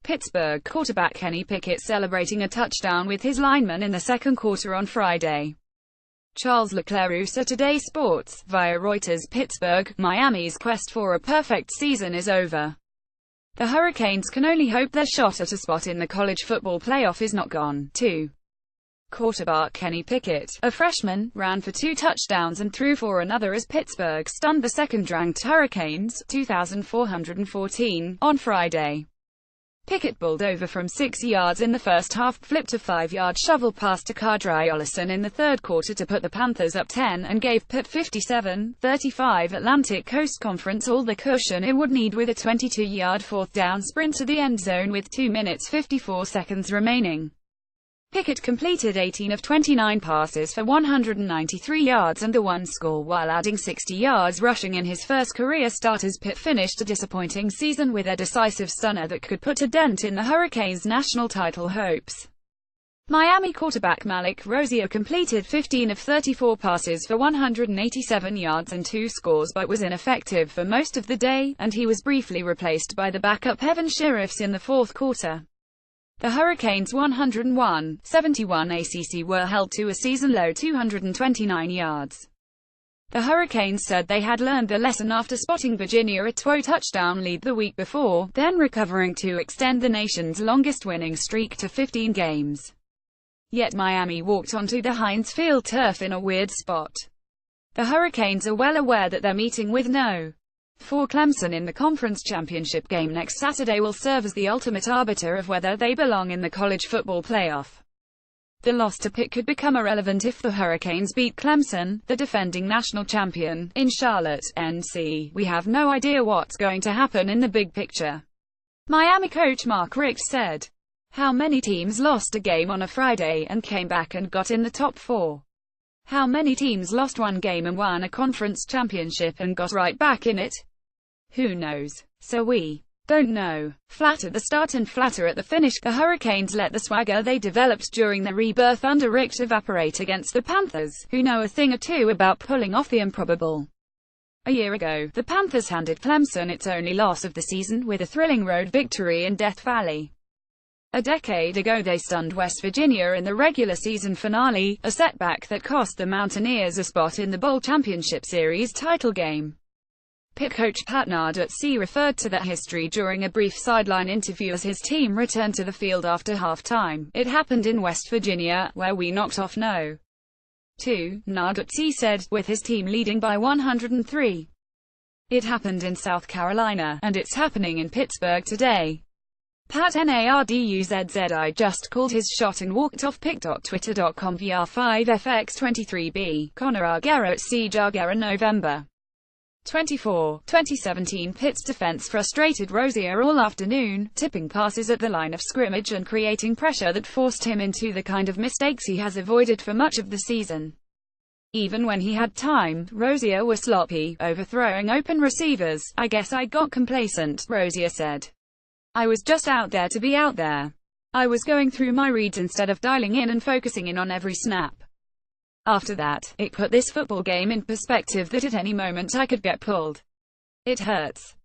Pittsburgh quarterback Kenny Pickett celebrating a touchdown with his linemen in the second quarter on Friday. Charles Leclerc said Today Sports, via Reuters. Pittsburgh, Miami's quest for a perfect season is over. The Hurricanes can only hope their shot at a spot in the college football playoff is not gone. 2. Quarterback Kenny Pickett, a freshman, ran for 2 touchdowns and threw for another as Pittsburgh stunned the second-ranked Hurricanes, 2,414, on Friday. Pickett bowled over from 6 yards in the first half, flipped a 5-yard shovel pass to Kadri Ollison in the third quarter to put the Panthers up 10, and gave Pitt 57-35 Atlantic Coast Conference all the cushion it would need with a 22-yard fourth-down sprint to the end zone with 2 minutes 54 seconds remaining. Pickett completed 18 of 29 passes for 193 yards and the one score while adding 60 yards rushing in his first career start as Pitt finished a disappointing season with a decisive stunner that could put a dent in the Hurricanes' national title hopes. Miami quarterback Malik Rosier completed 15 of 34 passes for 187 yards and 2 scores but was ineffective for most of the day, and he was briefly replaced by the backup Evan Shirreffs in the fourth quarter. The Hurricanes' 101-71 ACC were held to a season-low 229 yards. The Hurricanes said they had learned the lesson after spotting Virginia a 2-touchdown lead the week before, then recovering to extend the nation's longest winning streak to 15 games. Yet Miami walked onto the Heinz Field turf in a weird spot. The Hurricanes are well aware that their meeting with No. 4 Clemson in the conference championship game next Saturday will serve as the ultimate arbiter of whether they belong in the college football playoff. The loss to Pitt could become irrelevant if the Hurricanes beat Clemson, the defending national champion, in Charlotte, NC. We have no idea what's going to happen in the big picture. Miami coach Mark Richt said. How many teams lost a game on a Friday and came back and got in the top 4? How many teams lost one game and won a conference championship and got right back in it? Who knows? So we don't know. Flat at the start and flatter at the finish, the Hurricanes let the swagger they developed during their rebirth under Richt evaporate against the Panthers, who know a thing or two about pulling off the improbable. A year ago, the Panthers handed Clemson its only loss of the season with a thrilling road victory in Death Valley. A decade ago they stunned West Virginia in the regular season finale, a setback that cost the Mountaineers a spot in the Bowl Championship Series title game. Pitt coach Pat Narduzzi referred to that history during a brief sideline interview as his team returned to the field after halftime. It happened in West Virginia, where we knocked off No. 2, Narduzzi said, with his team leading by 103. It happened in South Carolina, and it's happening in Pittsburgh today. Pat Narduzzi I just called his shot and walked off. Pick.twitter.com VR5FX23B, Conor Arguero at C. Arguero November 24, 2017. Pitt's defense frustrated Rosier all afternoon, tipping passes at the line of scrimmage and creating pressure that forced him into the kind of mistakes he has avoided for much of the season. Even when he had time, Rosier was sloppy, overthrowing open receivers. I guess I got complacent, Rosier said. I was just out there to be out there. I was going through my reads instead of dialing in and focusing in on every snap. After that, it put this football game in perspective that at any moment I could get pulled. It hurts.